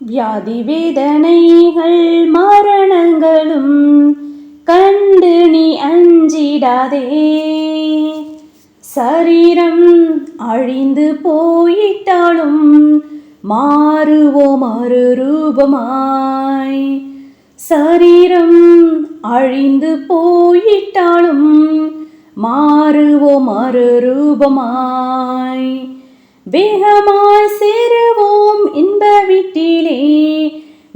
வியாதி வேதனைகள் மரணங்களும் கண்டு நீ அஞ்சிடாதே. சரீரம் அழிந்து போயிட்டாலும் மாறுவோம் மறுரூபமாய். சரீரம் அழிந்து போயிட்டாலும் மாறுவோம் மறுரூபமாய். வேகமாய் சேருவோம் இன்ப வீட்டிலே,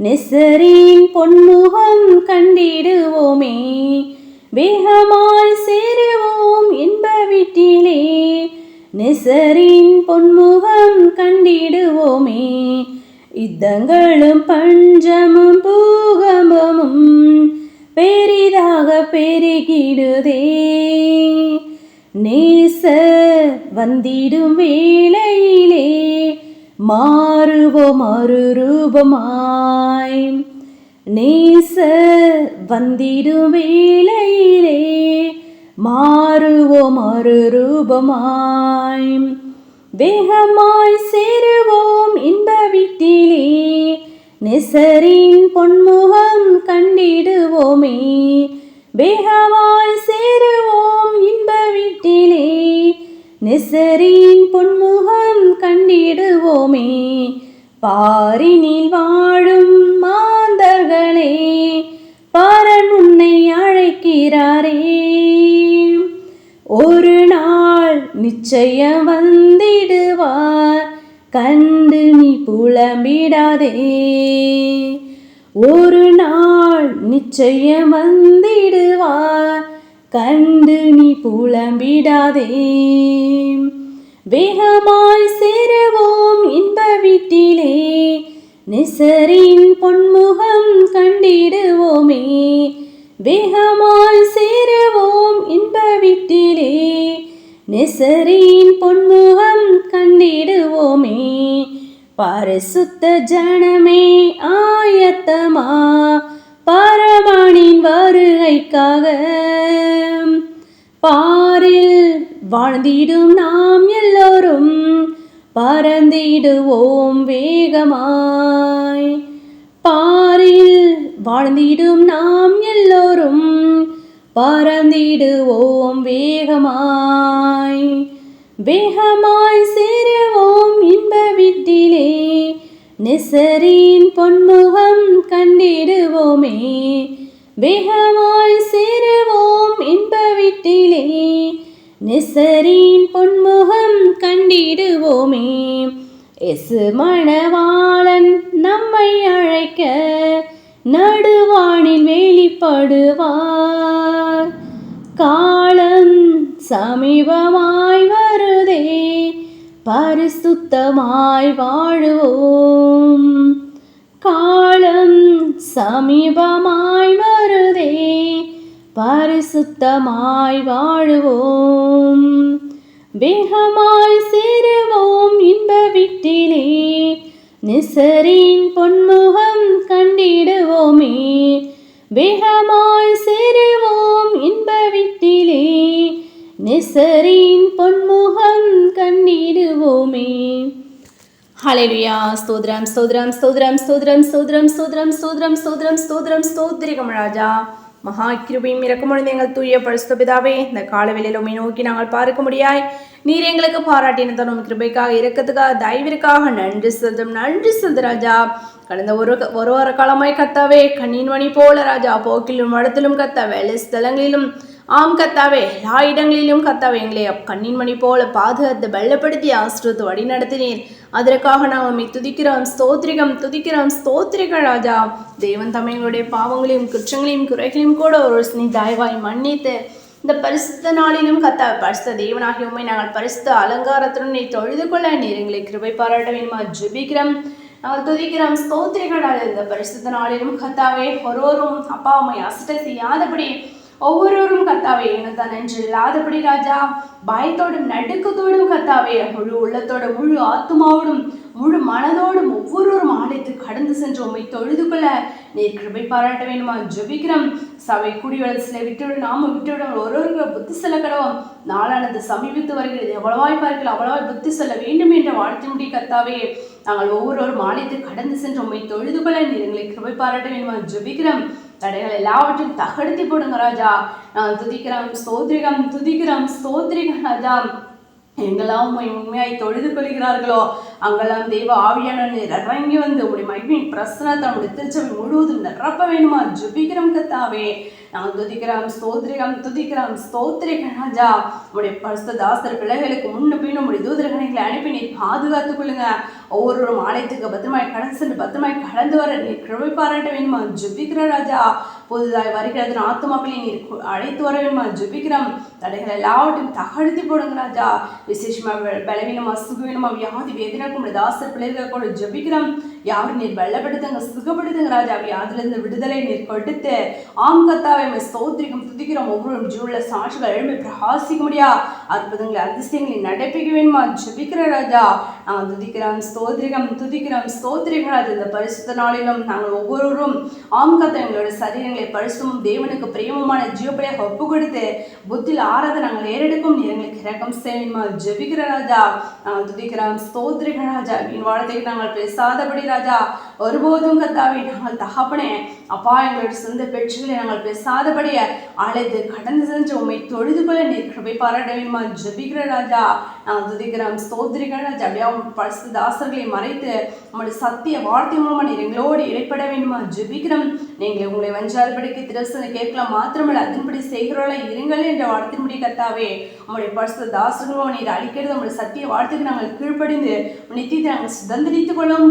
நெசரின் பொன்முகம் கண்டிடுவோமே. வேகமாய் சேருவோம் இன்ப வீட்டிலே, நெசரின் பொன்முகம் கண்டிடுவோமே. யுத்தங்களும் பஞ்சமும் பூகம்பமும் பெரிதாக பெருகிடுதே. நேசர் வந்திடும் வேளையிலே மாறுவோம் மறுரூபமாய். நேசர் வந்திடும் வேளையிலே மாறுவோம் மறுரூபமாய். வேகமாய் சேருவோம் இன்ப வீட்டிலே, நெசரின் பொன்முகம் கண்டிடுவோமே. வேகமாய் சேருவோம் இன்ப வீட்டிலே, நெசரின் பொன்முகம் கண்டிடுவோமே. பாரினில் வாழும் மாந்தர்களே, பரன் உன்னை அழைக்கிறாரே. ஒரு நாள் நிச்சயம் வந்திடுவார், கண்டு நீ புலம்பிடாதே. ஒரு நாள் நிச்சயம் வந்திடுவார், கண்டு நீ புலம்பிடாதே. வேகமாய் சேருவோம் இன்ப வீட்டிலே, நெசரின் பொன்முகம் கண்டிடுவோமே. வேகமாய் சேருவோம் இன்ப வீட்டிலே, நெசரின் பொன்முகம் கண்டிடுவோமே. பரிசுத்த ஜனமே ஆயத்தமா, பரமனின் வருகைக்காக. பாரில் வாழ்ந்திடும் நாம் எல்லோரும் பறந்திடுவோம் வேகமாய். பாரில் வாழ்ந்திடும் நாம் எல்லோரும் பறந்திடுவோம் வேகமாய். வேகமாய் சேருவோம் இன்ப வீட்டிலே, நெசரின் பொன்முகம் கண்டிடுவோமே. வேகமாய் சேருவோம் இன்ப வீட்டிலே, நெசரின் பொன்முகம் கண்டிடுவோமே. இயேசு மணவாளன் நம்மை அழைக்க நடுவானில் வெளிப்படுவார். காலம் சமீபமாய் வருதே, பரிசுத்தமாய் வாழுவோம். காலம் சமீபமாய் வருதே, பரிசுத்தமாய் வாழுவோம். வேகமாய் சேருவோம் இன்ப வீட்டிலே, நெசரின் பொன்முகம் கண்டிடுவோமே. வேகமாய் சேருவோம் இன்ப வீட்டிலே, நெசரின் பொன்முகம் கண்டிடுவோமே. ஹல்லேலூயா. ஸ்தோத்திரம் ஸ்தோத்திரம் ஸ்தோத்திரம் ஸ்தோத்திரம் ஸ்தோத்திரம் ஸ்தோத்திரம் ஸ்தோத்திரம் ஸ்தோத்திரம் ஸ்தோத்திரம் ஸ்தோத்திரிகம் ராஜா. மகா கிருபையும் இரக்கமுடன் எங்கள் தூய பரிசுத்த பிதாவே, இந்த காலவேளையில் உம்மை நோக்கி நாங்கள் பார்க்க முடியாய் நீர் எங்களுக்கு பாராட்டின தரும் கிருபைக்காக, இரக்கத்துக்காக, தயவிற்காக நன்றி செலுத்து ராஜா. கடந்த ஒரு வார காலமாய் கத்தாவே, கண்ணின் மணி போல ராஜா, போக்கிலும் வடத்திலும் கத்தாவே, எல்லா ஸ்தலங்களிலும் ஆம் கத்தாவே, எல்லா இடங்களிலும் கத்தாவே எங்களை கண்ணின் மணி போல பாதுகாத்து பலப்படுத்தி ஆசிரியத்து வழி நடத்தினீர். அதற்காக நாங்கள் உம்மை துதிக்கிறோம், துதிக்கிறோம் ஸ்தோத்திரிகள் ராஜா. தேவன் தம்மை எங்களுடைய பாவங்களையும் குற்றங்களையும் குறைகளையும் கூட ஒரு தயவாய் மன்னித்து இந்த பரிசுத்த நாளிலும் கத்தாவே, பரிசுத்த தேவனாகிய உம்மை நாங்கள் பரிசுத்த அலங்காரத்துடன் நீ தொழுது கொள்ள நீர் எங்களை கிருபை பாராட்ட வேண்டுமா ஜெபிக்கிறோம். நாங்கள் துதிக்கிறோம் ஸ்தோத்திரிகள். இந்த பரிசுத்த நாளிலும் கத்தாவே, ஒருவரும் அப்பா உம்மை அசட்டை செய்யாதபடி ஒவ்வொருவரும் கத்தாவே இனத்தான் என்று இல்லாதபடி ராஜா, பயத்தோடும் நடுக்கத்தோடும் கத்தாவே, முழு உள்ளத்தோட முழு ஆத்மாவோடும் முழு மனதோடும் ஒவ்வொரு ஆலயத்துக்கு கடந்து சென்று உண்மை தொழுது கொள்ள நீர் கிருபை பாராட்ட வேண்டுமா ஜெபிக்கிறோம். சபை குடிவளசில விட்டுவிடும், நாம விட்டுவிடும், ஒருவருக்கு புத்தி செல்ல கடவோம். நாளானது சமீபித்து வருகிறது, எவ்வளவாய் பார்க்கல அவ்வளவாய் புத்தி செல்ல வேண்டும் என்ற வாழ்த்து முடி கர்த்தாவே. நாங்கள் ஒவ்வொரு ஆலயத்துக்கு கடந்து சென்று உண்மை தொழுது கொள்ள நீர் எங்களை கிருபை பாராட்ட வேண்டுமா ஜெபிக்கிறோம். தடைகள் எல்லாவற்றையும் தகர்த்தி போடுங்க ராஜா. நான் துதிக்கிறோம் ஸ்தோத்திரிகம், துதிக்கிறோம் ஸ்தோத்திரிகம் ராஜா. எங்கெல்லாம் உண்மையாய் தொழுது கொள்கிறார்களோ அங்கெல்லாம் தெய்வ ஆவியானவர் இறங்கி வந்து உடைய மகிமையின் பிரசனத்தை நம்முடைய திருச்சபை முழுவதும் நிரப்ப வேணுமா ஜெபிக்கிறோம் கர்த்தாவே. நான் துதிக்கிறோம் ஸ்தோத்திரிகம், துதிக்கிறோம் ஸ்தோத்திரிகம் ராஜா. உடைய பரிசுத்த தாசர் பிள்ளைகளுக்கு முன்ன பின்னும் உடைய தூதர்களை அனுப்பி நீர் பாதுகாத்துக் கொள்ளுங்க. ஒவ்வொரு ஆலயத்துக்கு பத்திரமாய் கடந்து சென்று பத்திரமாய் கடந்து வர நீர் கிருபை பாராட்ட வேணுமா ஜெபிக்கிற ராஜா. புதுதாய் வருகிறது ஆத்துமாக்களை நீர் அழைத்து வர வேணுமா ஜெபிக்கிறோம். தடைகள் எல்லாவற்றையும் தகர்த்தி போடுங்க ராஜா. விசேஷமா பலவீனமா சுகவீனமா வியாதி வேதனைக்கும் தாசர் பிள்ளைகள் கூட ஜெபிக்கிறோம். யாரும் நீர் வெள்ளப்படுத்துங்க, சுகப்படுத்துங்க ராஜா. வியாதிலிருந்து விடுதலை நீர் கொடுத்து ஆம் கர்த்தாவே ஸ்தோத்திரிகம், துதிக்கிறோம். ஒவ்வொரு ஜூல சாட்சிகள் எழுப்பி பிரகாசிக்க முடியா அற்புதங்களை அதிசயங்களை நடப்பிக்க வேணுமா ஜெபிக்கிற ராஜா. நாங்கள் துதிக்கிறோம் ஸ்தோத்திரிகம், துதிக்கிறோம் ஸ்தோத்திரிகம் ராஜா. இந்த பரிசுத்த நாளிலும் நாங்கள் ஒவ்வொருவரும் ஆம் கர்த்தா எங்களோட சரீரங்களை பரிசுமும் தேவனுக்கு பிரியமுமான ஜீவப்படியாக ஒப்பு கொடுத்து புத்தியில் ஆராத நாங்கள் ஏறெடுக்கும் நீர் எங்களுக்கு இரக்கம் செய்யணுமா ஜெபிக்கிற ராஜா. நாங்கள் துதிக்கிறோம் ஸ்தோத்திரிகம் ராஜா. என் வார்த்தைக்கு நாங்கள் பேசாதபடி ராஜா ஒருபோதும் கர்த்தாவே நாங்கள் தகப்பனே அப்பா எங்களோட சொந்த பேச்சுகளை நாங்கள் பேசாதபடி அழைத்து கடந்து சென்று உண்மை தொழுது கொள்ள நீர் கிருபை பாராட்ட வேண்டுமா ஜெபிக்கிற ராஜா. நாங்கள் துதிக்கிறோம் ஸ்தோத்திரிகள் ராஜா. அப்படியே பரிசுத்த தாசர்களை மறைத்து நம்முடைய சத்திய வார்த்தை மூலமா நீர் எங்களோடு இடைப்பட வேண்டுமா ஜெபிக்கிறோம். நீங்கள் உங்களை வஞ்சாதபடிக்கு திருசனை கேட்கலாம் மாத்திரமல்ல அதன்படி செய்கிறோல இருங்கள் என்ற வார்த்தையின்படி கர்த்தாவே. உங்களுடைய பரிசுத்த தாசர்களும் நீர் அளிக்கிறது உங்களுடைய சத்திய வார்த்தைக்கு நாங்கள் கீழ்ப்படிந்து நித்தியத்தை நாங்கள் சுதந்திரித்துக் கொள்ளும்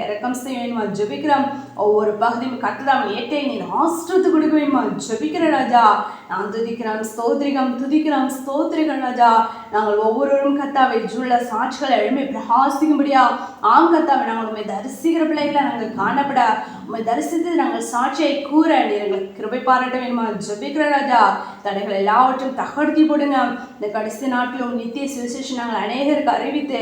இறக்கம் செய்ய வேண்டுமா ஜெபிக்கிறோம். ஒவ்வொரு பகுதியும் கர்த்ததாம் ஏற்றை நீர் ஆசிரத்து கொடுக்க வேண்டுமா ஜெபிக்கிற ராஜா. நான் துதிக்கிறோம் ஸ்தோத்திரிகம், துதிக்கிறோம் ஸ்தோத்திரிகம் ராஜா. நாங்கள் ஒவ்வொருவரும் கர்த்தாவை ஜூல சாட்சிகளை எழுப்பி பிரகாசிக்கும்படியா ஆம் கர்த்தாவை நாங்கள் உண்மை தரிசிக்கிற பிள்ளைகளை நாங்கள் காணப்பட உண்மை தரிசித்து நாங்கள் சாட்சியை கூற நீர் கிருபை பாராட்ட வேண்டுமா ஜெபிக்கிற ராஜா. தடைகள் எல்லாவற்றையும் தகர்த்தி போடுங்க. இந்த கடைசி நாட்டிலும் நித்திய சுவிசேஷம் நாங்கள் அநேகருக்கு அறிவித்து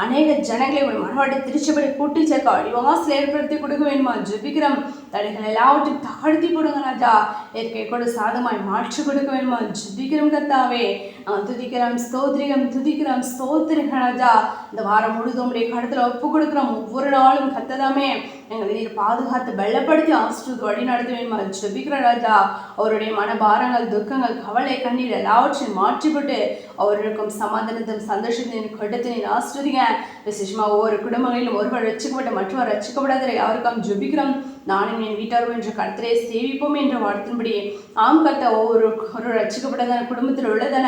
அநேக ஜனங்களை ஒரு மனவாட்டி திருச்சபடி கூட்டி சேர்க்க அடிவாசல் ஏற்படுத்தி கொடுக்க வேண்டுமா ஜெபிக்கிறோம். தடைகள் எல்லாவற்றையும் தகர்த்தி போடுங்க ராஜா. இயற்கை கூட சாதமாய் மாற்றி கொடுக்க வேண்டுமா ஜெபிக்கிறோம் கர்த்தாவே. துதிக்கிறோம் ஸ்தோத்திரிகம், துதிக்கிறோம் ஸ்தோத்திரிகம் ராஜா. இந்த வாரம் முழுதும் உடைய கடத்துல ஒப்பு கொடுக்கிறோம். ஒவ்வொரு நாளும் கர்த்ததாமே எங்களை நீர் பாதுகாத்து வெள்ளப்படுத்தி ஆசிரியர் வழி நடத்த வேண்டுமா ஜெபிக்கிற ராஜா. அவருடைய மனபாரங்கள் துக்கங்கள் கவலை கண்ணீர் எல்லாவற்றையும் மாற்றிவிட்டு அவர்களுக்கும் சமாதானத்தையும் சந்தோஷத்தையும் கொடுத்து நீர் ஆசிரியங்க. விசேஷமா ஒவ்வொரு குடும்பங்களிலும் ஒருவர் ரட்சிக்கப்பட்டு மற்றவர் ரட்சிக்கப்படாத யாருக்கும் ஜெபிக்கிறோம். நானும் என் வீட்டாரும் என்ற கர்த்தரை சேவிப்போம் என்ற வார்த்தையின்படி ஆம் கர்த்தா ஒவ்வொரு ரட்சிக்கப்பட்டதான குடும்பத்தில் உள்ளதான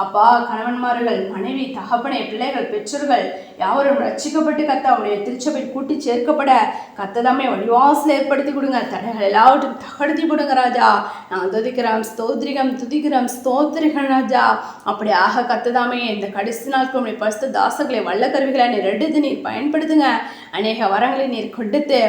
அப்பா கணவன்மார்கள் மனைவி தகப்பனை பிள்ளைகள் பெற்றோர்கள் யாவரும் ரட்சிக்கப்பட்டு கர்த்தா அவருடைய திருச்சபை கூட்டி சேர்க்கப்பட கர்த்ததாமே வழிவாசல் ஏற்படுத்தி கொடுங்க. தடைகள் எல்லாவற்றையும் தகர்த்தி கொடுங்க ராஜா. நான் துதிக்கிறோம் ஸ்தோத்திரிகம், துதிக்கிறோம் ஸ்தோத்திரிகம் ராஜா. அப்படி ஆக கர்த்ததாமே இந்த கடைசி நாட்கள் உடைய பரிசுத்த தாசர்களை வல்ல கருவிகளை நீர் எடுத்து நீர் பயன்படுத்துங்க. அநேக வரங்களை நீர் கொடுத்து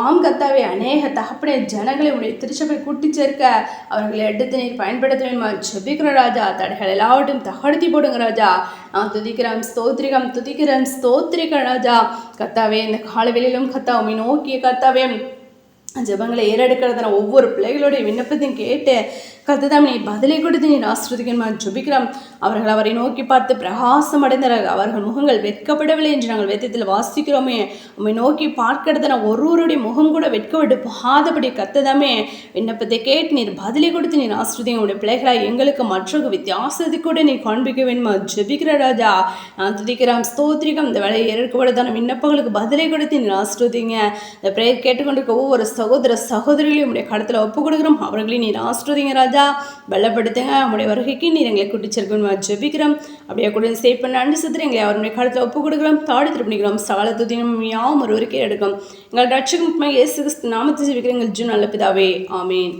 ஆம் கர்த்தாவே அநேக தகப்படைய ஜனங்களை உடைய திருச்சபை கூட்டி சேர்க்க அவர்களை எடுத்து நீர் பயன்படுத்த வேண்டுமா ஜெபிக்கிற ராஜா. தடைகள் எல்லாவற்றையும் தகர்த்தி போடுங்க ராஜா. நான் துதிக்கிறோம் ஸ்தோத்திரிகம், துதிக்கிறோம் ஸ்தோத்திரிகம் ராஜா. கர்த்தாவே இந்த காலவெளியிலும் கர்த்தா உம்மை நோக்கிய கர்த்தாவே ஜெபங்களை ஏறெடுக்கிறதுன ஒவ்வொரு பிள்ளைகளுடைய விண்ணப்பத்தையும் கேட்டு கர்த்ததாம் நீ பதிலை கொடுத்து நீர் ஆசீர்வதிக்கணுமா ஜெபிக்கிறோம். அவர்கள் அவரை நோக்கி பார்த்து பிரகாசம் அடைந்தனர். அவர்கள் முகங்கள் வெட்கப்படவில்லை என்று நாங்கள் வேதத்தில் வாசிக்கிறோமே. உம்மை நோக்கி பார்க்கிறதுன ஒருவருடைய முகம் கூட வெட்கப்பட்டு போகாதபடி கர்த்ததாமே விண்ணப்பத்தை கேட்டு நீர் பதிலை கொடுத்து நீர் ஆசீர்வதிங்க. உடைய பிள்ளைகளாய் எங்களுக்கு மற்றொரு வித்தியாசத்தை கூட நீ காண்பிக்க வேண்டுமா ஜெபிக்கிற ராஜா. நான் துதிக்கிறோம் ஸ்தோத்திரிகம். இந்த வேலையை ஏற்கப்படதான விண்ணப்பங்களுக்கு பதிலை கொடுத்து நீர் ஆசீர்வதிங்க. இந்த பிரேயர் கேட்டுக்கொண்டிருக்க ஒவ்வொரு சகோதர சகோதரிகளையும் உடைய கடத்தில் ஒப்பு கொடுக்குறோம். அவர்களையும் நீர் ஆசீர்வதிங்க ராஜா. பலப்படுத்துங்க. நம்முடைய வருகைக்கு நீர் எங்களை குட்டிச்சிருக்கணும் ஜெபிக்கிறோம். அப்படியே கூட சேவ் பண்ண அண்டு சத்துரு எங்களை அவருடைய காலத்தில் ஒப்பு கொடுக்கிறோம். தாடி திருப்பிக்கிறோம். சகல துதியும் யாவும் ஒருவருக்கே எடுக்கும். எங்கள் ரட்சகம் இயேசு கிறிஸ்து நாமத்தை ஜெபிக்கிறோம் எங்கள் நல்ல பிதாவே. ஆமேன்.